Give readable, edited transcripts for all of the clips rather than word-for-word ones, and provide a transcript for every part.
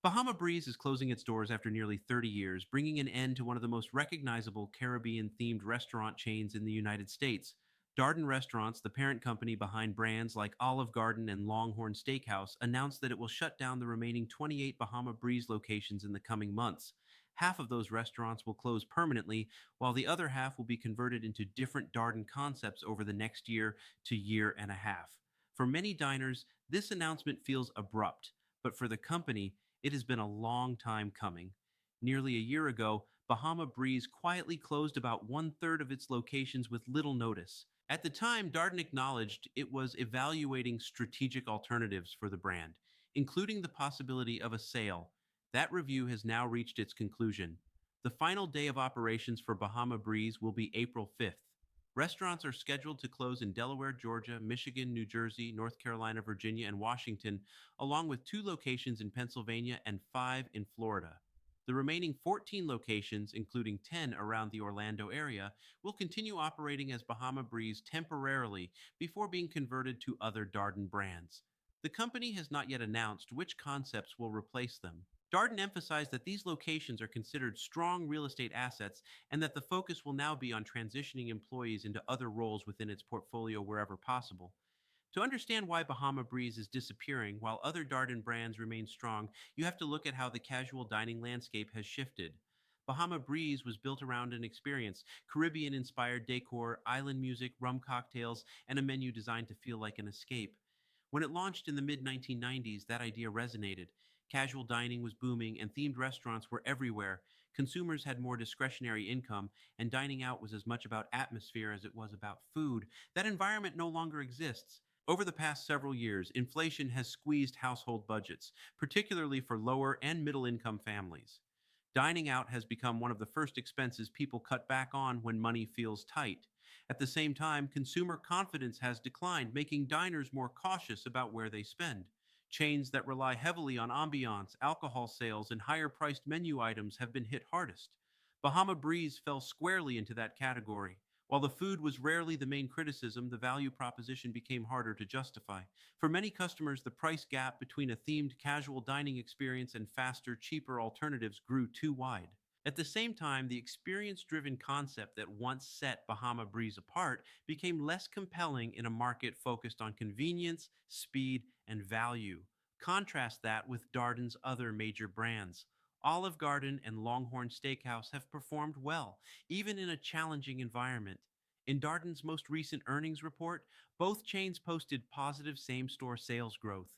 Bahama Breeze is closing its doors after nearly 30 years, bringing an end to one of the most recognizable Caribbean themed restaurant chains in the United States. Darden Restaurants, the parent company behind brands like Olive Garden and LongHorn Steakhouse, announced that it will shut down the remaining 28 Bahama Breeze locations in the coming months. Half of those restaurants will close permanently, while the other half will be converted into different Darden concepts over the next year to year and a half. For many diners, this announcement feels abrupt, but for the company, it has been a long time coming. Nearly a year ago, Bahama Breeze quietly closed about one third of its locations with little notice. At the time, Darden acknowledged it was evaluating strategic alternatives for the brand, including the possibility of a sale. That review has now reached its conclusion. The final day of operations for Bahama Breeze will be April 5th. Restaurants are scheduled to close in Delaware, Georgia, Michigan, New Jersey, North Carolina, Virginia, and Washington, along with two locations in Pennsylvania and five in Florida. The remaining 14 locations, including 10 around the Orlando area, will continue operating as Bahama Breeze temporarily before being converted to other Darden brands. The company has not yet announced which concepts will replace them. Darden emphasized that these locations are considered strong real estate assets and that the focus will now be on transitioning employees into other roles within its portfolio wherever possible. To understand why Bahama Breeze is disappearing while other Darden brands remain strong, you have to look at how the casual dining landscape has shifted. Bahama Breeze was built around an experience, Caribbean inspired decor, island music, rum cocktails, and a menu designed to feel like an escape. When it launched in the mid 1990s, that idea resonated. Casual dining was booming, and themed restaurants were everywhere. Consumers had more discretionary income, and dining out was as much about atmosphere as it was about food. That environment no longer exists. Over the past several years, inflation has squeezed household budgets, particularly for lower and middle income families. Dining out has become one of the first expenses people cut back on when money feels tight. At the same time, consumer confidence has declined, making diners more cautious about where they spend. Chains that rely heavily on ambiance, alcohol sales, and higher priced menu items have been hit hardest. Bahama Breeze fell squarely into that category. While the food was rarely the main criticism, the value proposition became harder to justify. For many customers, the price gap between a themed casual dining experience and faster, cheaper alternatives grew too wide. At the same time, the experience driven concept that once set Bahama Breeze apart became less compelling in a market focused on convenience, speed, and value. Contrast that with Darden's other major brands. Olive Garden and Longhorn Steakhouse have performed well, even in a challenging environment. In Darden's most recent earnings report, both chains posted positive same store sales growth.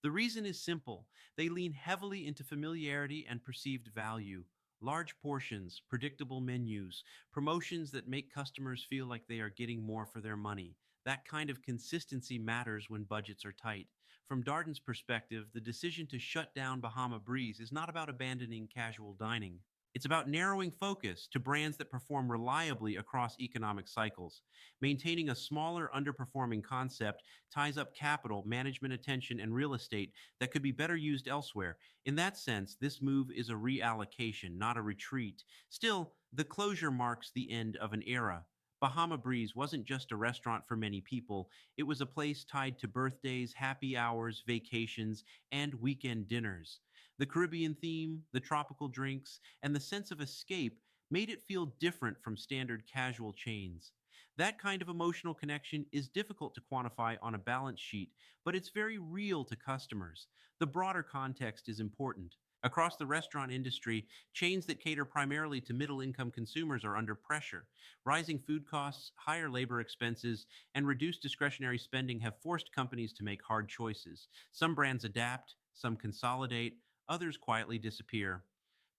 The reason is simple: they lean heavily into familiarity and perceived value. Large portions, predictable menus, promotions that make customers feel like they are getting more for their money. That kind of consistency matters when budgets are tight. From Darden's perspective, the decision to shut down Bahama Breeze is not about abandoning casual dining. It's about narrowing focus to brands that perform reliably across economic cycles. Maintaining a smaller, underperforming concept ties up capital, management attention, and real estate that could be better used elsewhere. In that sense, this move is a reallocation, not a retreat. Still, the closure marks the end of an era. Bahama Breeze wasn't just a restaurant for many people, it was a place tied to birthdays, happy hours, vacations, and weekend dinners. The Caribbean theme, the tropical drinks, and the sense of escape made it feel different from standard casual chains. That kind of emotional connection is difficult to quantify on a balance sheet, but it's very real to customers. The broader context is important. Across the restaurant industry, chains that cater primarily to middle income consumers are under pressure. Rising food costs, higher labor expenses, and reduced discretionary spending have forced companies to make hard choices. Some brands adapt, some consolidate, others quietly disappear.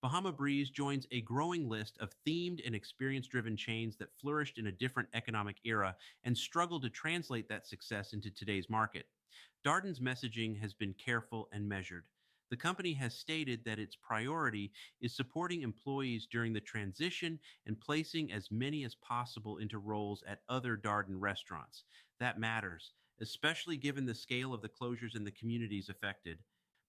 Bahama Breeze joins a growing list of themed and experience driven chains that flourished in a different economic era and struggled to translate that success into today's market. Darden's messaging has been careful and measured. The company has stated that its priority is supporting employees during the transition and placing as many as possible into roles at other Darden restaurants. That matters, especially given the scale of the closures in the communities affected.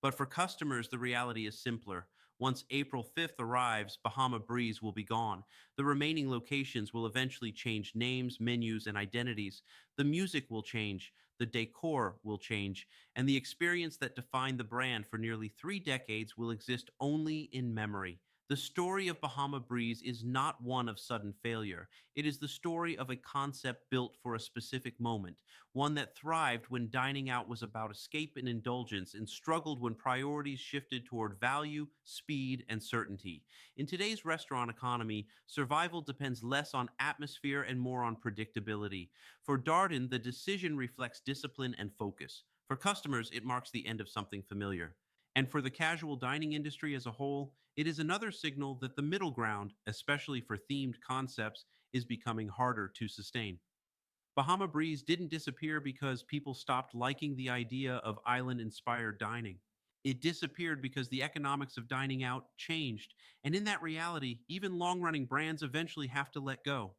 But for customers, the reality is simpler. Once April 5th arrives, Bahama Breeze will be gone. The remaining locations will eventually change names, menus, and identities. The music will change. the decor will change, and the experience that defined the brand for nearly 3 decades will exist only in memory. The story of Bahama Breeze is not one of sudden failure. It is the story of a concept built for a specific moment, one that thrived when dining out was about escape and indulgence and struggled when priorities shifted toward value, speed, and certainty. In today's restaurant economy, survival depends less on atmosphere and more on predictability. For Darden, the decision reflects discipline and focus. For customers, it marks the end of something familiar. And for the casual dining industry as a whole, it is another signal that the middle ground, especially for themed concepts, is becoming harder to sustain. Bahama Breeze didn't disappear because people stopped liking the idea of island inspired dining. It disappeared because the economics of dining out changed. And in that reality, even long running brands eventually have to let go.